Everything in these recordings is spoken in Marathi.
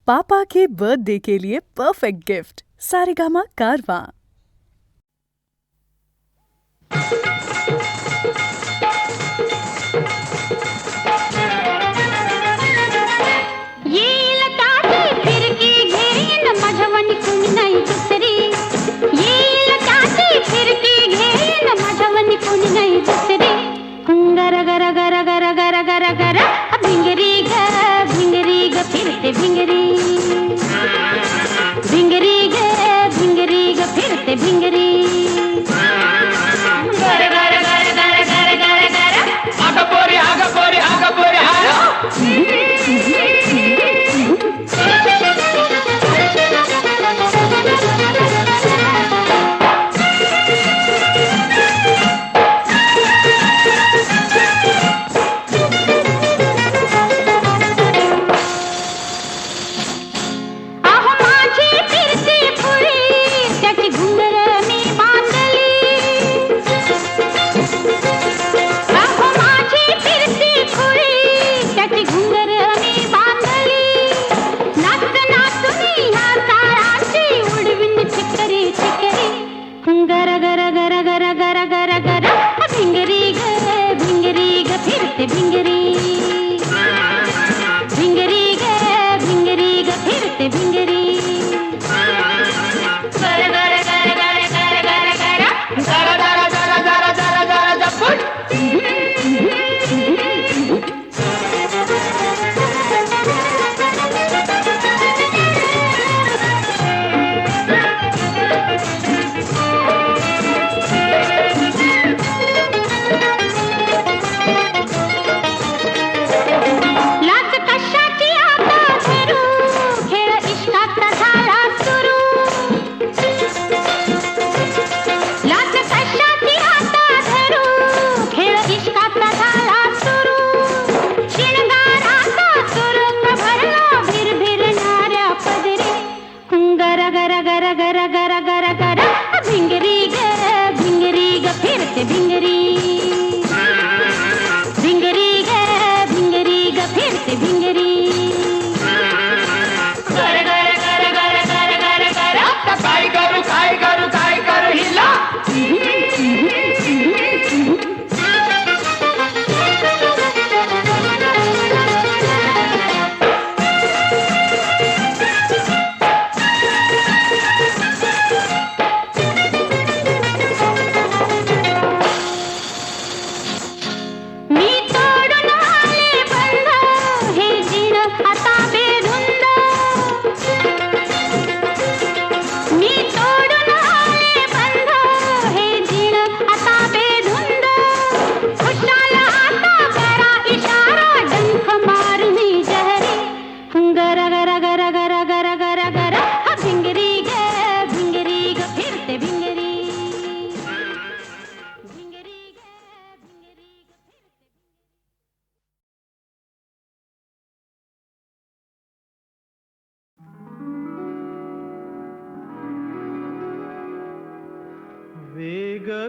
पापा के बर्थडे के लिए परफेक्ट गिफ्ट सारेगामा कारवां। भिंगरी भिंगरी भिंगरी फिरते भिंगरी गर गर गर गर गर गर गर आगपोरी आगपोरी आगपोरी हारो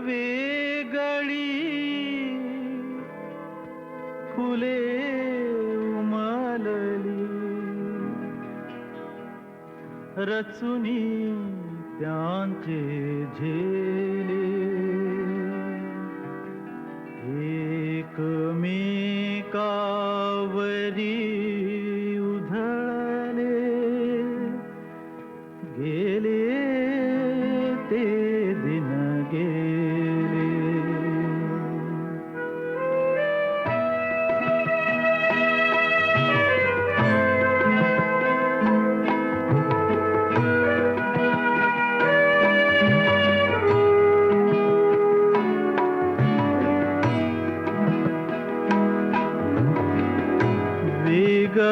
वेगवेगळी फुले उमलली रचुनी त्यांचे झेले एकमेकावरी उधळले गेले ते दिन गेले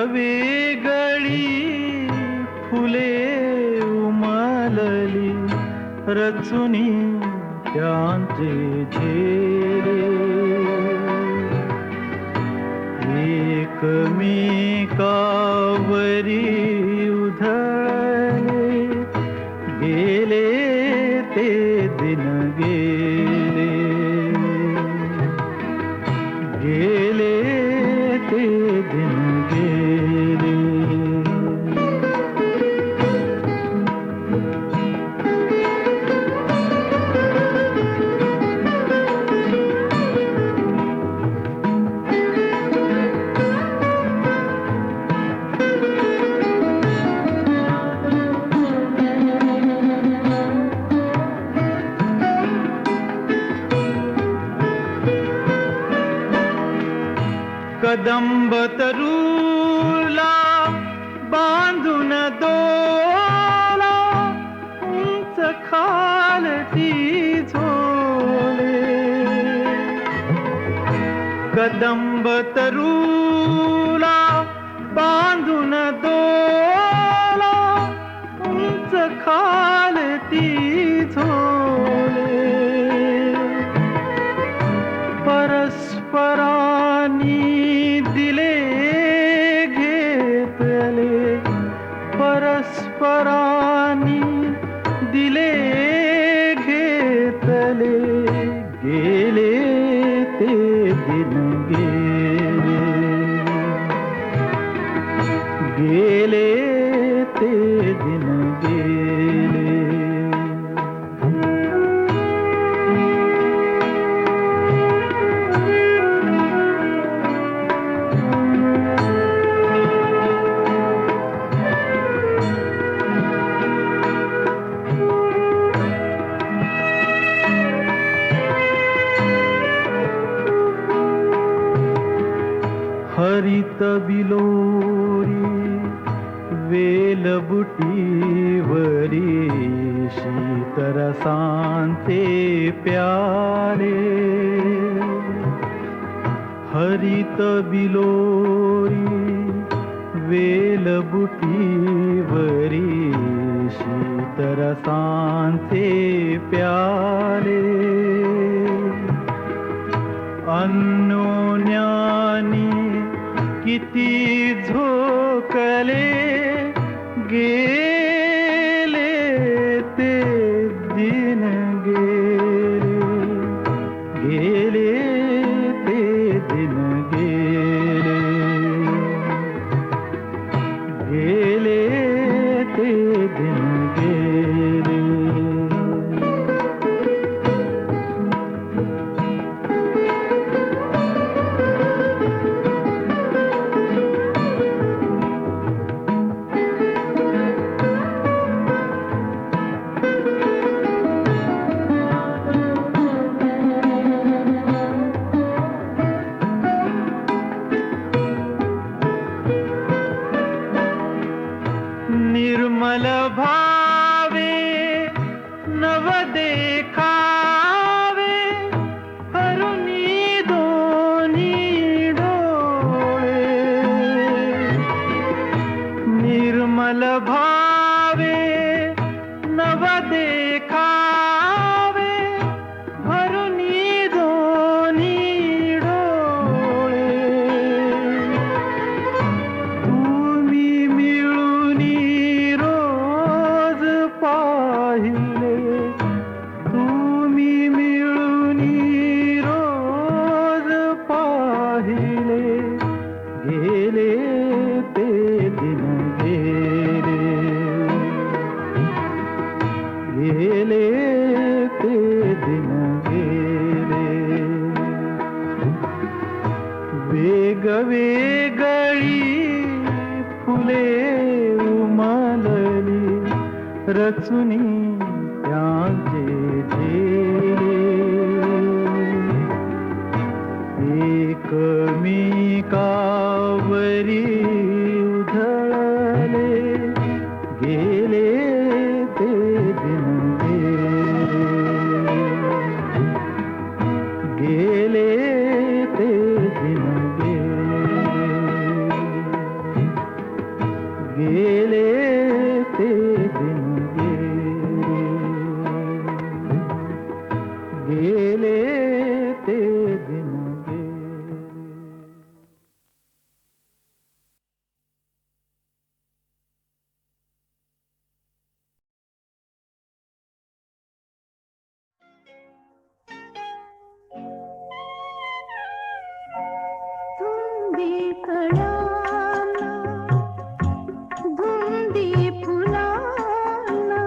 वेगवेगळी फुले उमलली रचुनी त्यांचे झेले एकमेकावरी उधळले गेले ते दिन गेले गेले ते दिन गेले कदंब तरूला बांधून दोला उंच खालती झोले कदंब तरूला बांधून दोला उंच खालती झोले परस्परांनी दिले घेतले परस्परांनी दिले घेतले गेले ते दिन गेले गेले ते दिन गेले हरित बिलोरी वेलबुटीवरी शीतरसांचे प्याले हरित बिलोरी वेलबुटीवरी शीतरसांचे प्याले अन्योन्यानी किती झोकले गेले ते दिन गेले गेले ते दिन गेले गेले ते दिन गेले निर्मल भावे नव देखावे हरुनी दोनी डोळे निर्मल भावे नव देखावे हरुनी दोनी डोळे तुम्ही मिळूनी रोज पाहिले तुम्ही मिळूनी रोज पाहिले गेले ते दिन गेले गेले ते दिन गेले वेगवेगळी फुले उमलली रचुनी त्यांचे झेले एकमेकावरी उधळले गेले ते दिन गेले ते दिन गेले ते दिन गेले ते दिन धुंदी कळ्यांना धुंदी फुलांना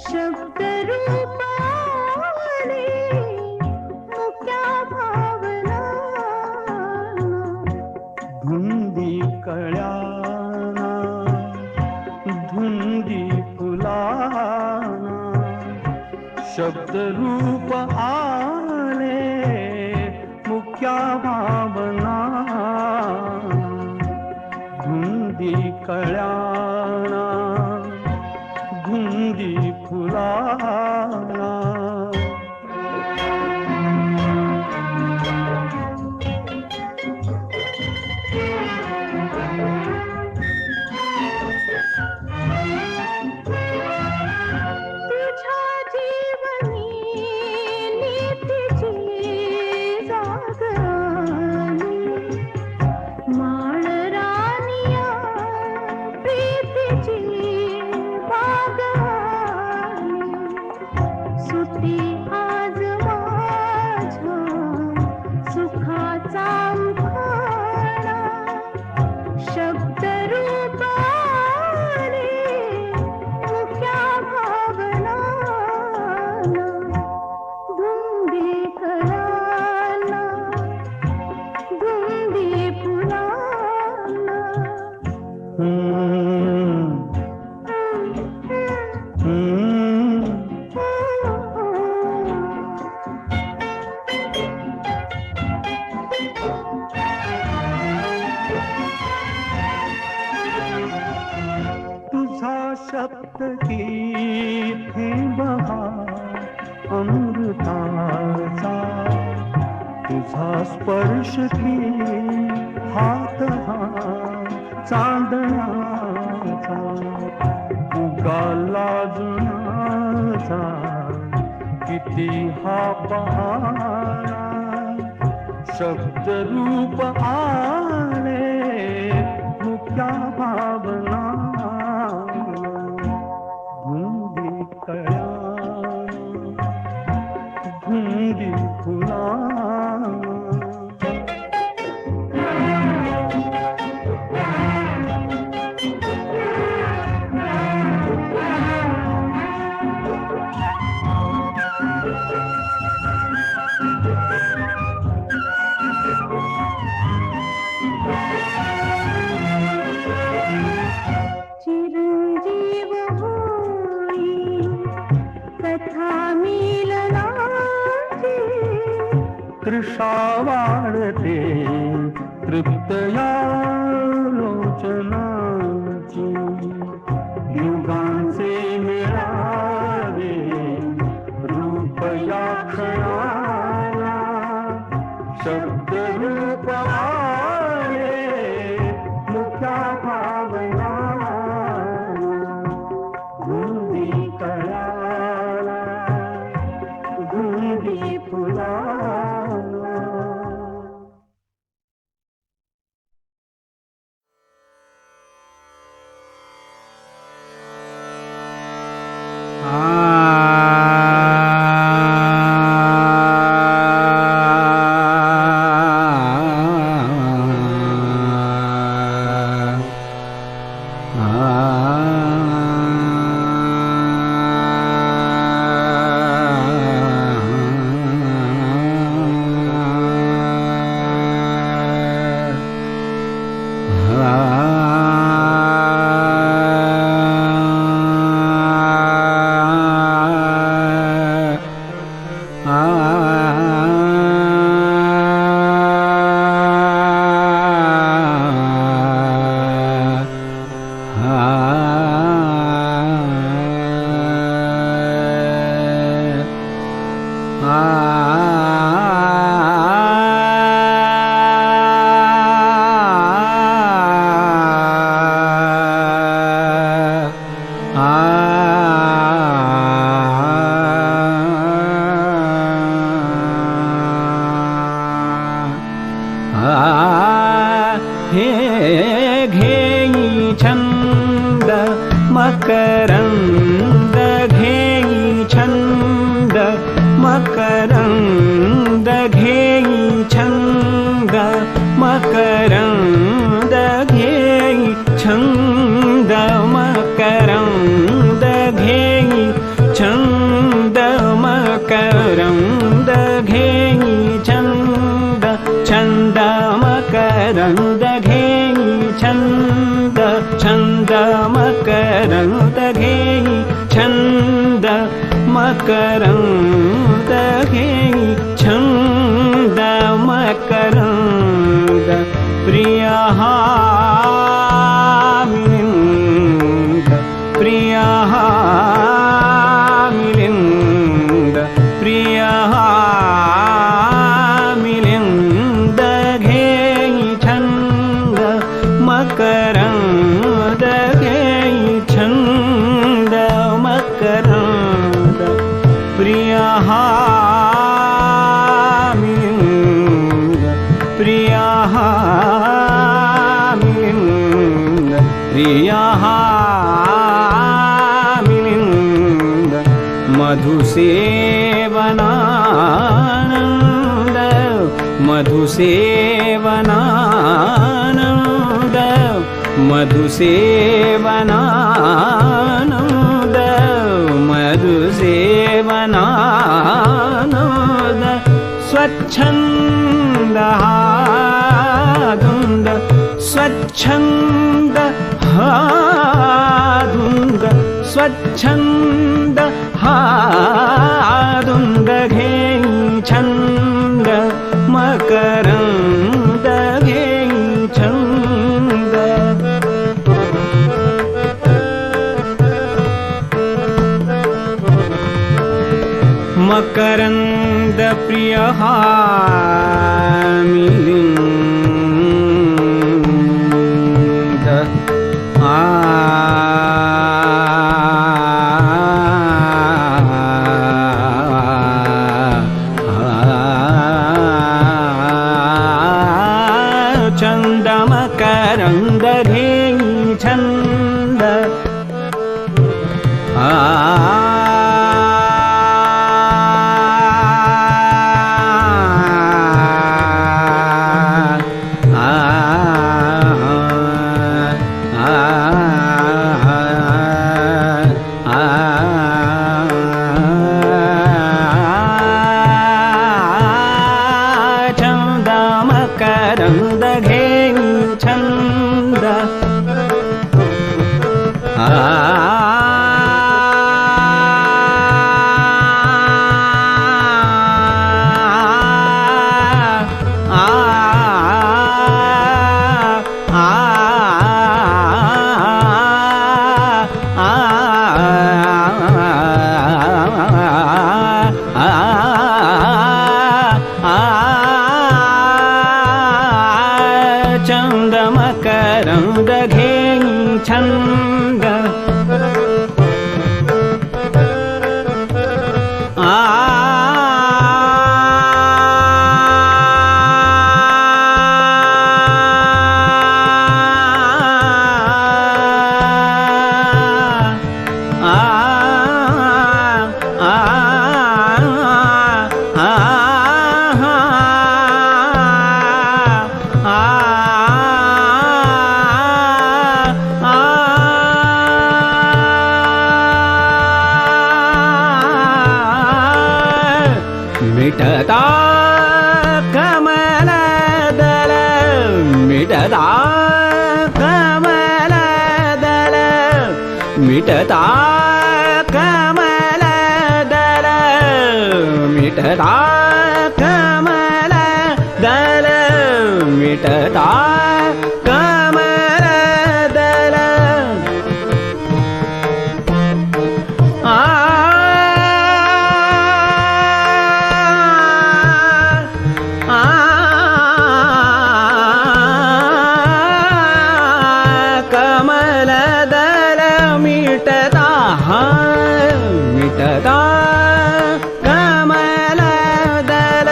शब्द रूपाने मुक्या भावनांना धुंदी कळ्याना धुंदी फुलाना शब्द रूप आले मुख्या भावना कळ्याना धुंदी फुलाना तुझ्या जीवनी नीतीची जागराणी माळरानिया प्रीतीची बागवानी सुटी आज माझ्या सुखाचा उखाणा शब्द रूपाने मुक्या भावना धुंदी कळाला धुंदी फुलाला तुझा शब्द की बहार अमृताचा तुझा स्पर्श की हात हा चांदण्याचा उगाला जुनाचा किती हा पहारा शब्द रूप आले मुक्या भावना धुंदी कळ्याना धुंदी फुलाना चिरंजीव होई कथा मिलनाची तृषा वाढते तृप्तया लोचनाची युगांचे मिळावे रूप या क्षणाला शब्द रूप आले मुक्या भावना धुंदी कळाला धुंदी फुलाला हे घेई छंद मकरंद घेई छंद मकरंद घेई छंद मकरंद घेई छंद मकरंद घेई छंद मकरंद घेई छंद छंद मकरंद घेई छंद छंद मकरंद घेई छंद मकरंद घेई छंद मकरंद प्रिय हा मी मधुसेवनानन्द मधुसेवनानन्द मधुसेवनानन्द मधुसेवनानन्द स्वच्छन्दः धुन्द स्वच्छन्द धुन्द स्वच्छन्द धुन्द घे छन्द मकरन्द घे छन्द मकरन्द प्रियः मिलिन्द छन्द मकरन्द घे छन्द मकरन्द घे छन्द चन्द मकरन्द घे छन्द मिटता कमलदल मिटता कमलदल मिटता कमलदल मिटता कमलदल मिटता कमलदल कमलदल मिटता मिटता कमलदल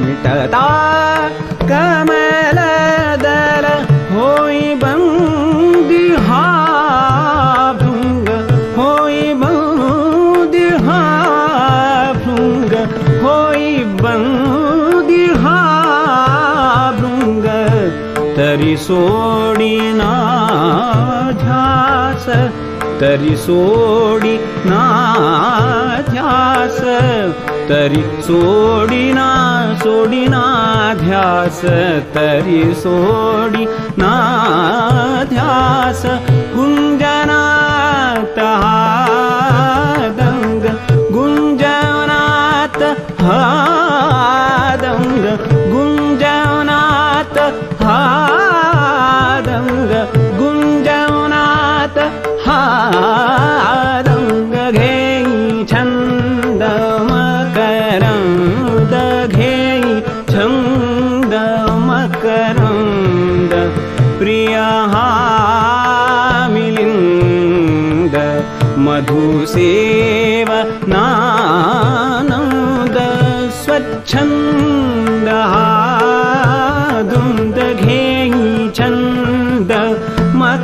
मिटता कमलदल होई बंदी हा भृंग होई बंदी हा भृंग होई बंदी हा भृंग तरी सोडिना ध्यास तरी सोडिना ध्यास तरी सोडिना सोडिना ध्यास तरी सोडिना ध्यास गुंजनात हादंग गुंजनात हादंग गुंजनात हादंग गुंजनात हादंग घे छंद मकरंद घे छंद मकरंद प्रिय हा मिलिंद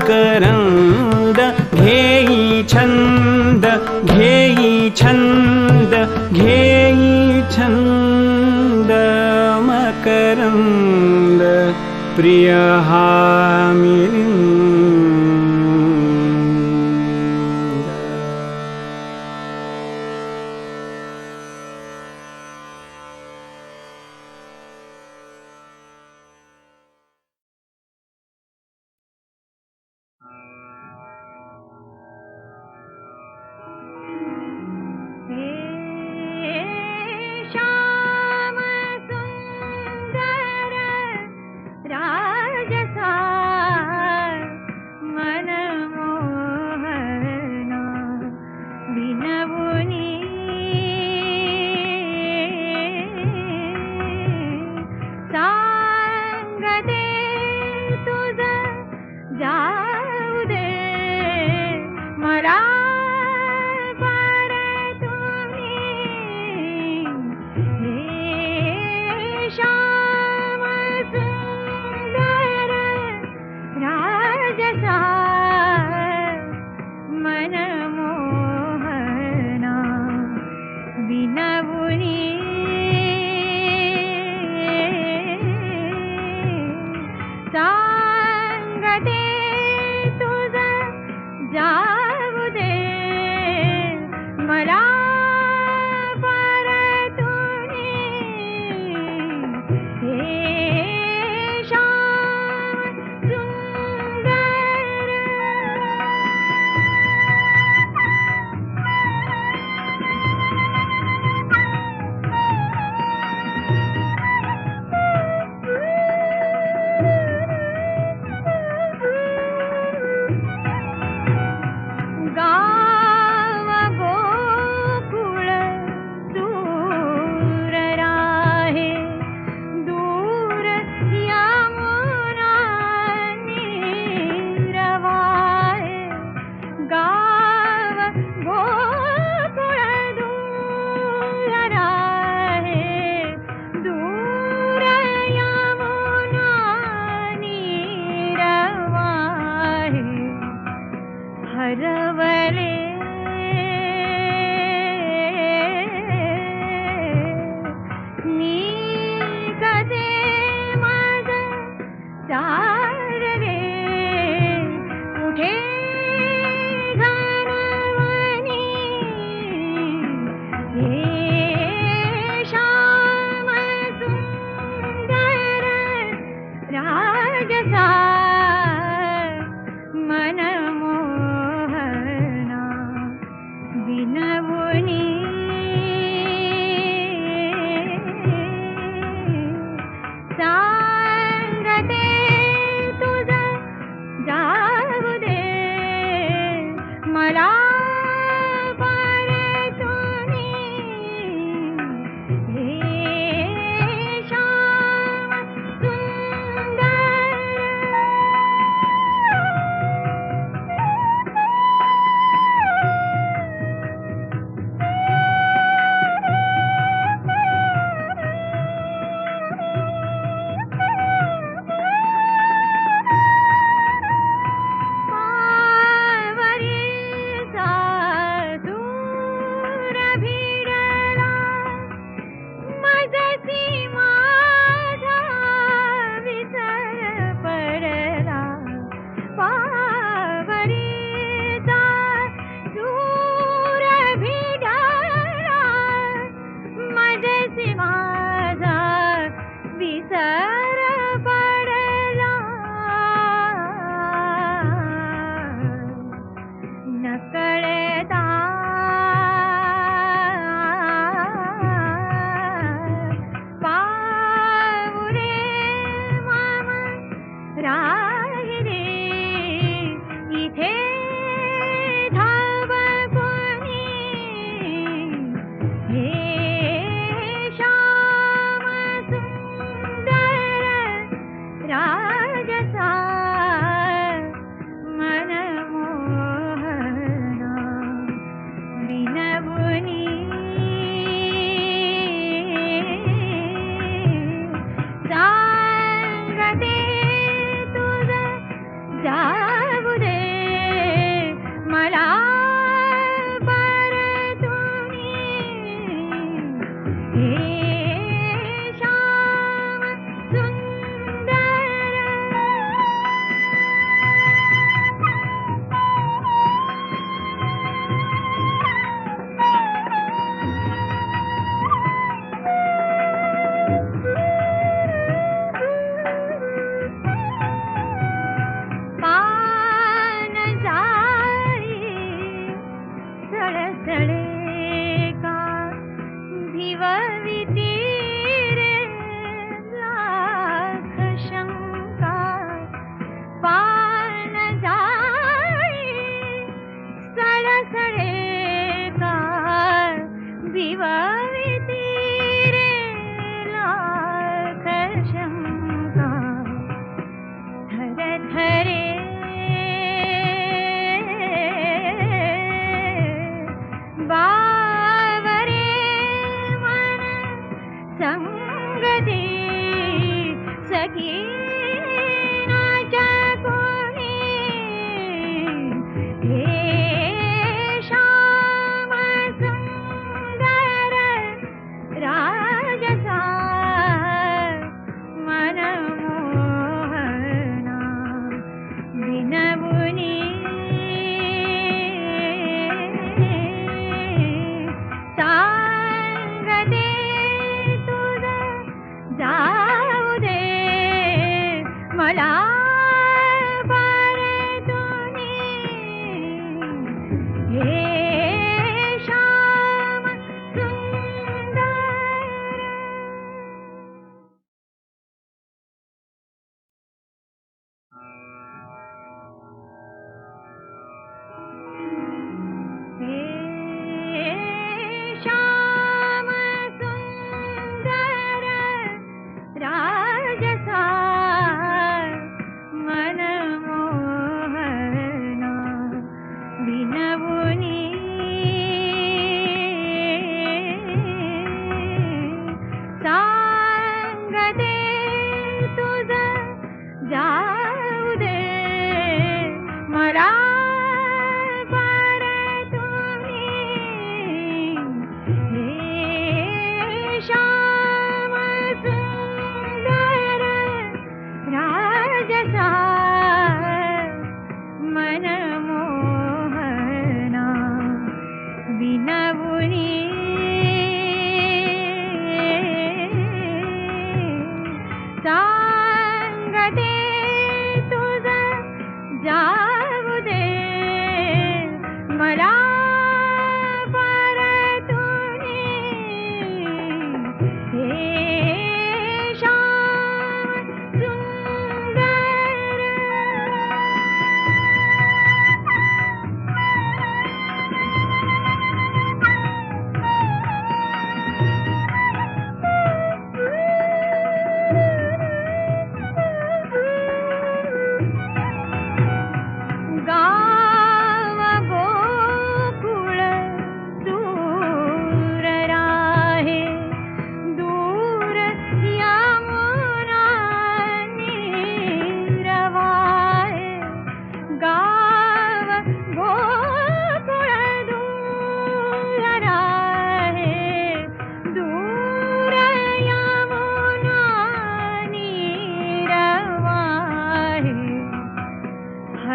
मकरंद घेई छंद घेई छंद घेई छंद मकरंद प्रिय हा मिलिंद श्याम सुंदर राजसा मनमोहना विनवुनी सांगते तुझ जाऊ दे मला श्याम सुंदर राजसा मनमोहना विनवुनी सांगते तुझ जाऊ दे मला हरवले निकते माझ चार रे कुठे घनवनी हे श्याम सुंदर राजसा मनमोहना विनवुनी सांगते तुझ जाऊ दे मला परतुनी हे श्याम सुंदर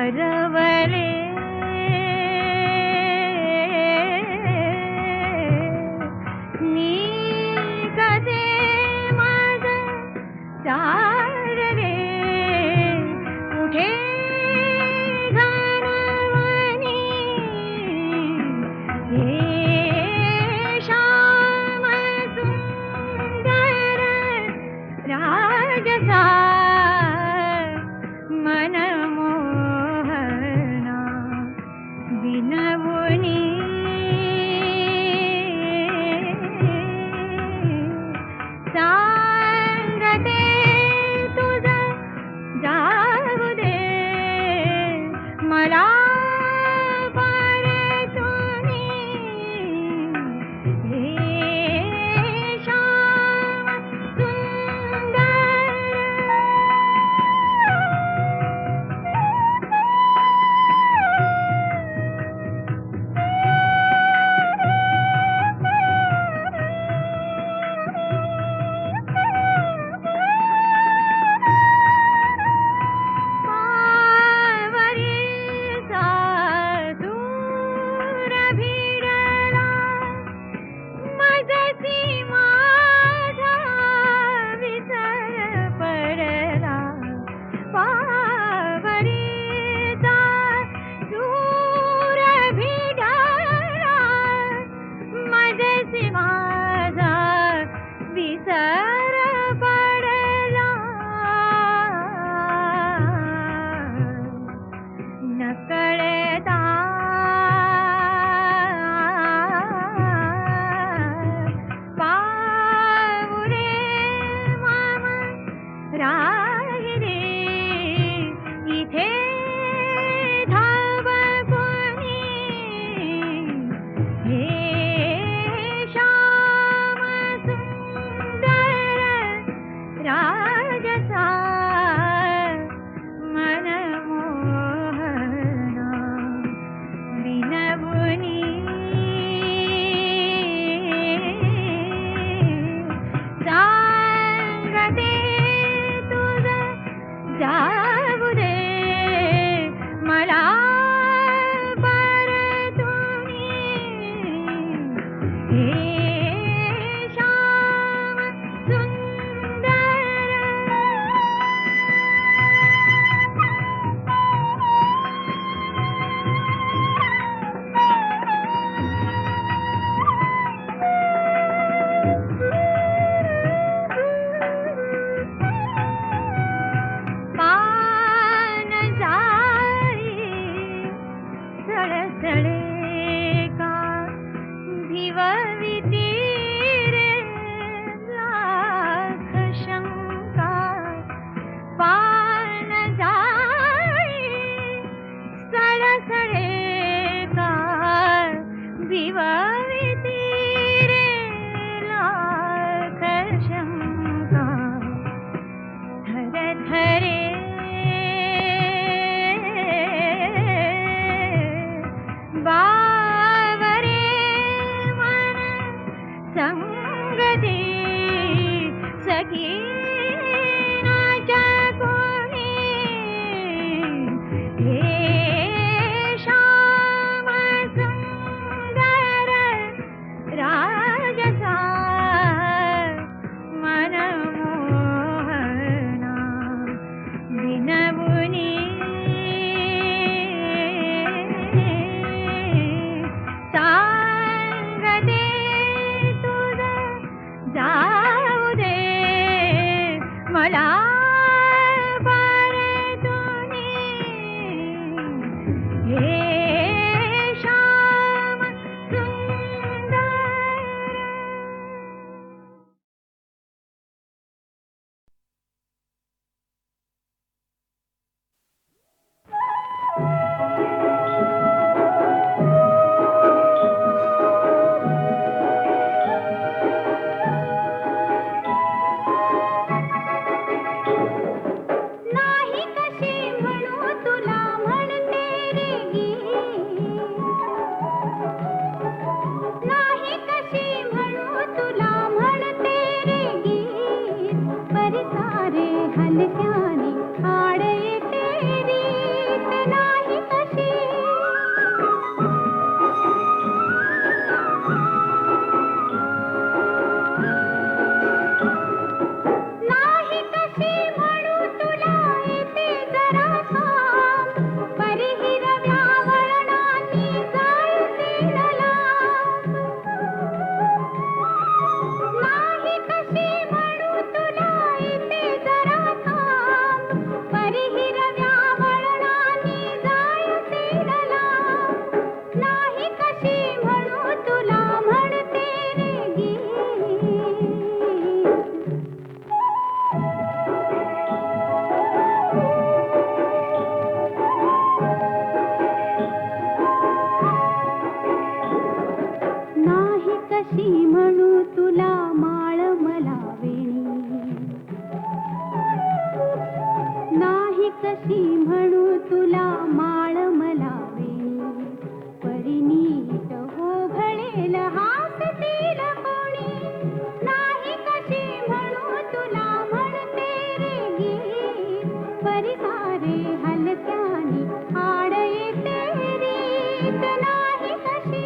हरवले कसे माझ चार रे कुठे घालवणी हे श्याम सुंदर राजसा मनमोहना विनवुनी सांगते तुझ जाऊ दे मला परतुनी हे श्याम सुंदर विसर पडला नकळता पाऊले माम राहिरे इथे धाव कोणी हे श्याम सुंदर राजसा मनमोहना विनवुनी सांगते तुझ जाऊ दे मला परतुनी हे श्याम सुंदर पान जाई सळसळे का भिवविती रे लाख शंका पान जाई सळसळे का भिवविती रे लाख शंका थरथरे बावरे मन संगती सखी नाच्या कोणी हे श्याम सुंदर राजसा मनमोहना विनवुनी सांगते तुझ जाऊ दे मला परतुनी म्हणू तुला माळ मलावे परिनीत हो घडेल हासतील कोणी नाही कशी म्हणू तुला म्हणते रे गीत परिसारे हलक्याने आड येते रीत नाही कशी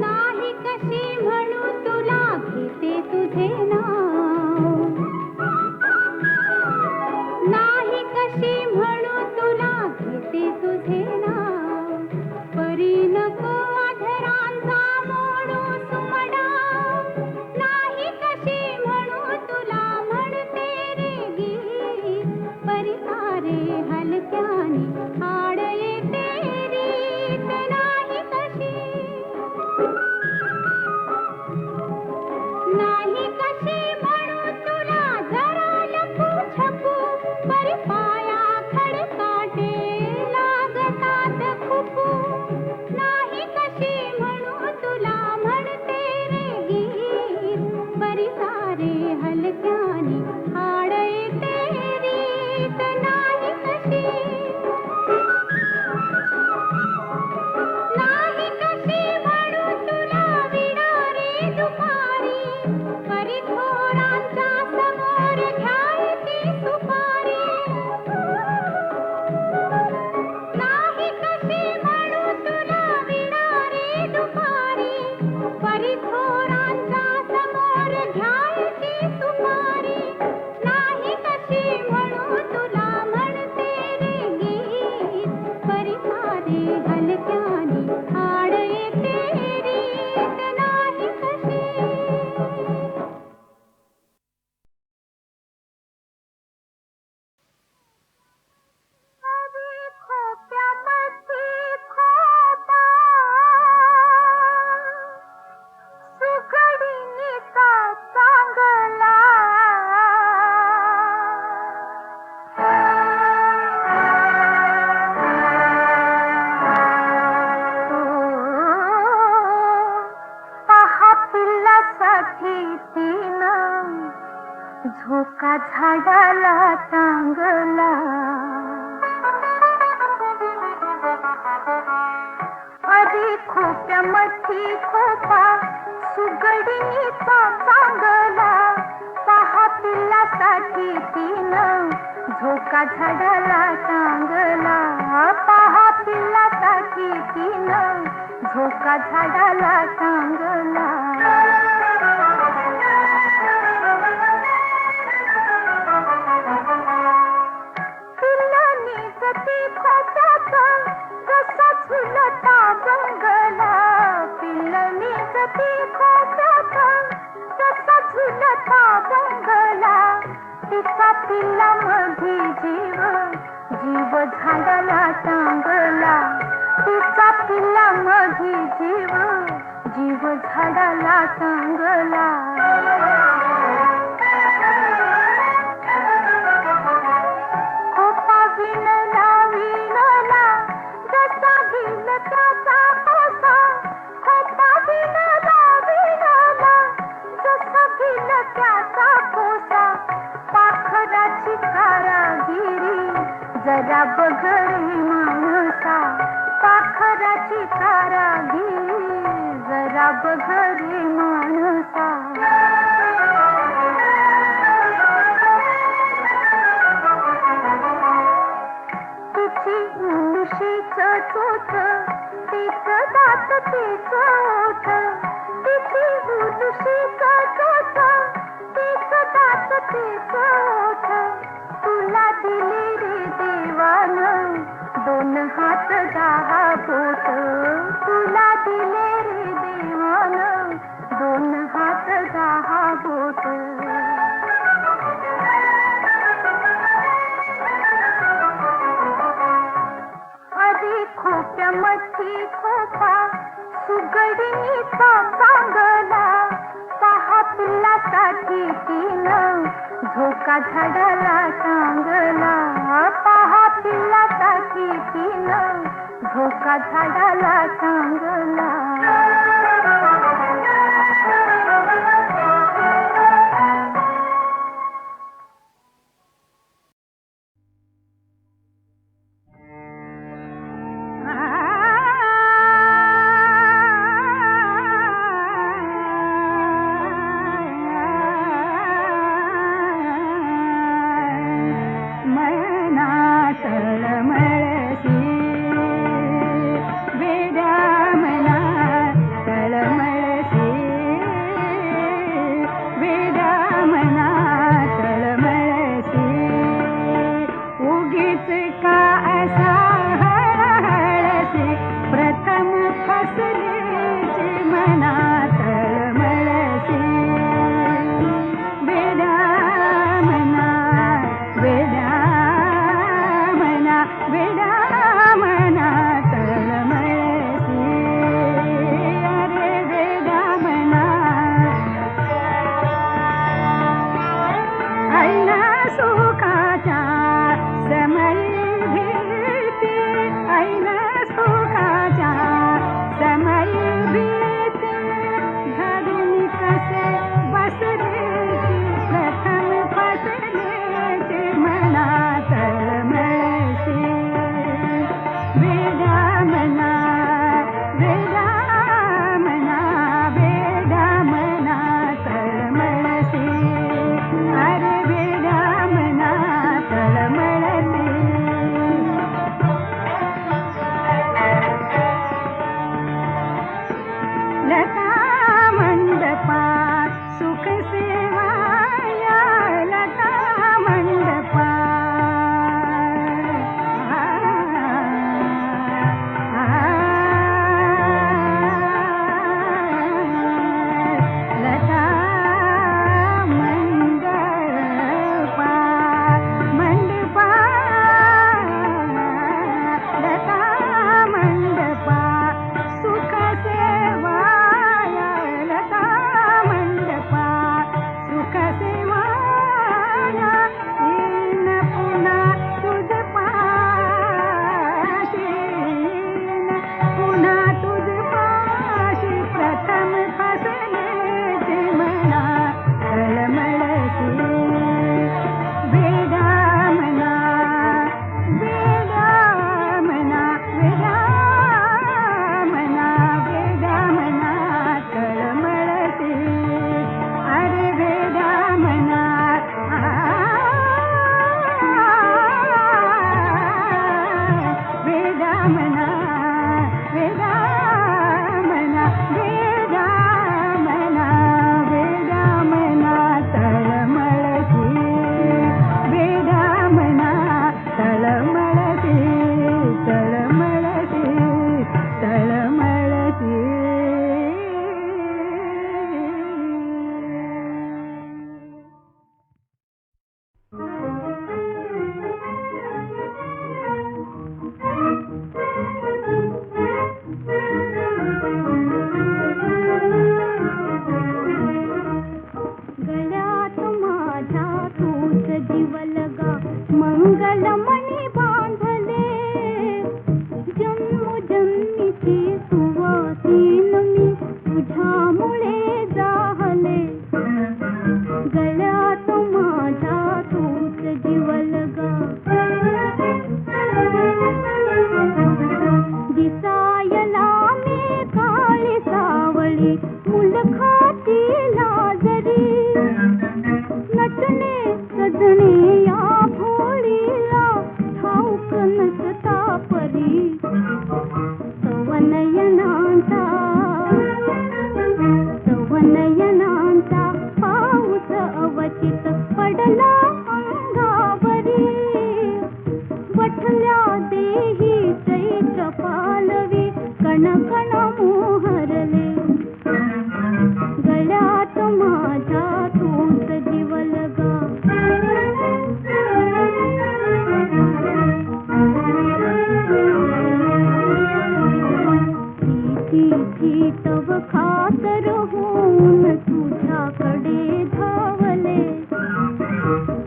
नाही कशी म्हणू तुला घेते तुझे नाव नाही कशी म्हणू तुला घेते तुझे नाव परी नको अधरांचा मोडू सुमडा नाही कशी म्हणू तुला म्हणते रे गीत परिसारे हलक्याने आड येते रीत नाही कशी नाही कशी म्हणू तुला जरा लपू छपू परी पाया खडकाटे लागतात खुपू नाही कशी म्हणू तुला म्हणते रे गीत परिसारे हलक्याने आड येते रीत नाही कशी नाही कशी म्हणू तुला विडा रे दुपारी परी थोरांच्या समोर घ्यायची सुपारी नाही कशी म्हणू तुला विडा रे दुपारी परी थोरांच्या समोर घ्यायची सुपारी नाही कशी म्हणू तुला म्हणते रे गीत परिसारे हलक्याने आड येते रीत नाही कशी अरे खोप्यामध्ये खोपा सुगडीचा चांगला पहा पिल्लासाठी तिनं झोका झाडाला टांगला अरे खोप्यामध्ये खोपा सुगडीचा चांगला पहा पिल्लासाठी तिनं झोका झाडाला टांगला पहा पिल्लासाठी तिनं झोका झाडाला टांगला पिल्लानी जती खोप्याचा जसा झुलता बंगला पिल्लानी जती खोप्याचा जसा झुलता बंगला तिचा पिल्लामध्ये जीव जीव झाडाला टांगला तिचा पिल्लामध्ये जीव जीव झाडाला टांगला खोपा विणला विणला जसा घेईल त्याचा कोसा खोपा विणला विणला जसा घेईल त्याचा कोसा पाखराची कारागिरी जरा बघरी माणसा पाखराची कारागिरी जरा बघरी माणसा तिची उशीच चोच तिच दात तिच ओठ तिची उशीच चोच तिच दात तिच ओठ तुला दिली रे देवानं दोन हात 10 बोट तुला दिले रे देवानं दोन हात 10 बोट अरे खोप्यामध्ये खोपा सुगडीचा चांगला पहा पिल्लासाठी तिनं झोका झाडाला टांगला पहा पिल्लासाठी तिनं धोका झाडाला चांगला.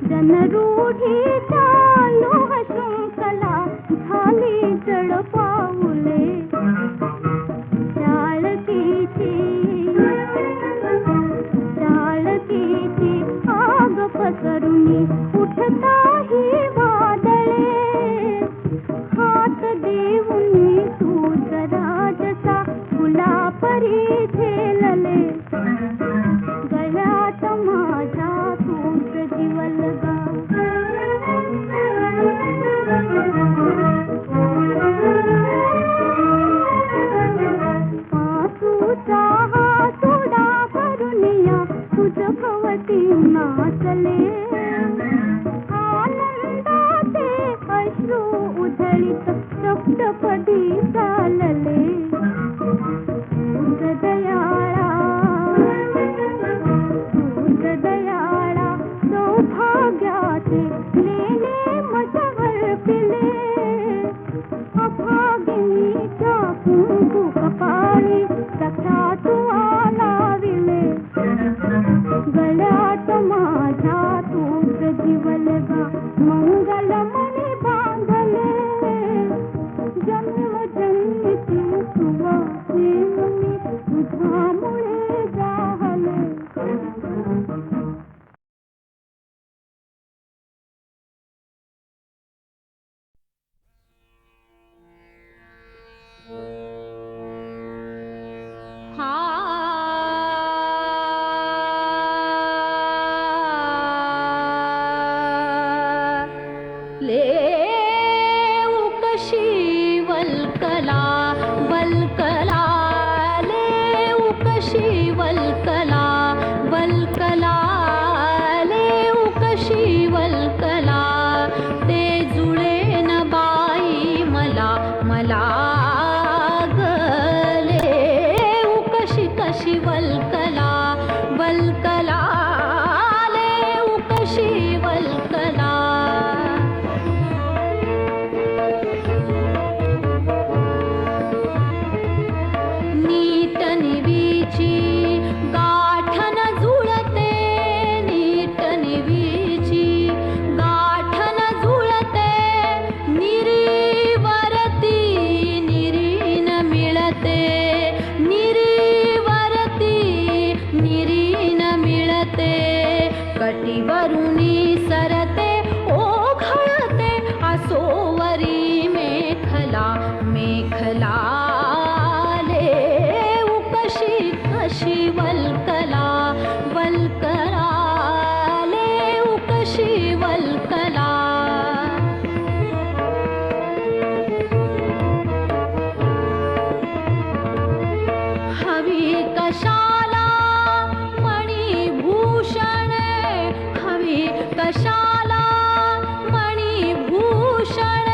जनरूढी चालू शृंखला झाली जड पाऊले. परी झेलले गळ्यात माझ्या तूच जीवलगा पासूचा हातोडा करुनिया तुझ भवती नाचले आनंदाचे अश्रू उधळीत सप्तपदी चालले दयाळा सौभाग्याचे लेणे मजवर पिले अभागिनीच्या कुंकू कपाळी सख्या तू आलाविले गळ्यात माझ्या तूच जीवलगा मंगलमणी बांधले जन्मजन्मीची सुवासिनी तुझ्यामुळे जाहले कटिवरुणी सरते ओघळते असोवरी मेखला मेखला लेऊ कशी कशी वल्कला वल्कला लेऊ कशी वल्कला हवी कशाला मणिभूषण हवी कशाला मणिभूषण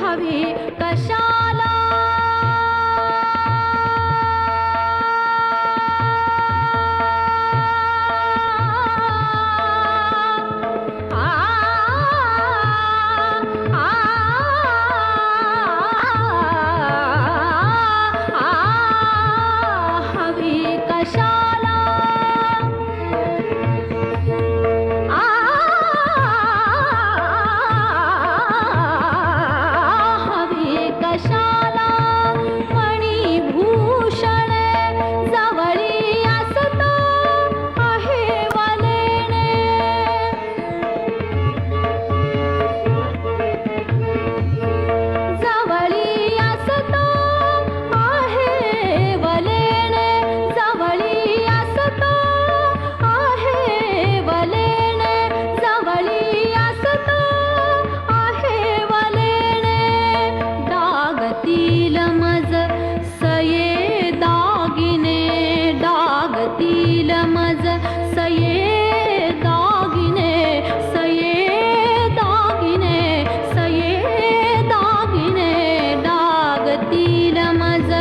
हवी कशाला हवी कशाला हवी कशाला मणिभूषण जवळी असता आहे वलेणे जवळी असता आहे वलेणे जवळी असता आहे वलेणे जवळी असता आहे वलेणे डागतील मज सये दागिने डागतील मज सये दागिने सये दागिने सये दागिने डागतील मज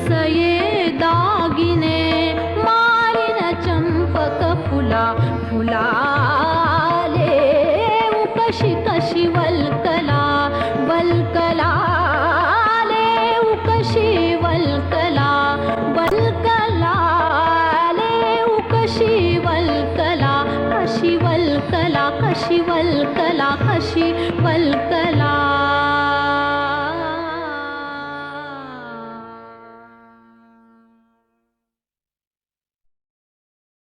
सये दागिने मारिन चंपक फुला फुलाले कशी कशी वल्कला वल्कला ले कशी वल्कला वल्कला ले कशी वल्कला कशी वल्कला कशी वल्कला कशी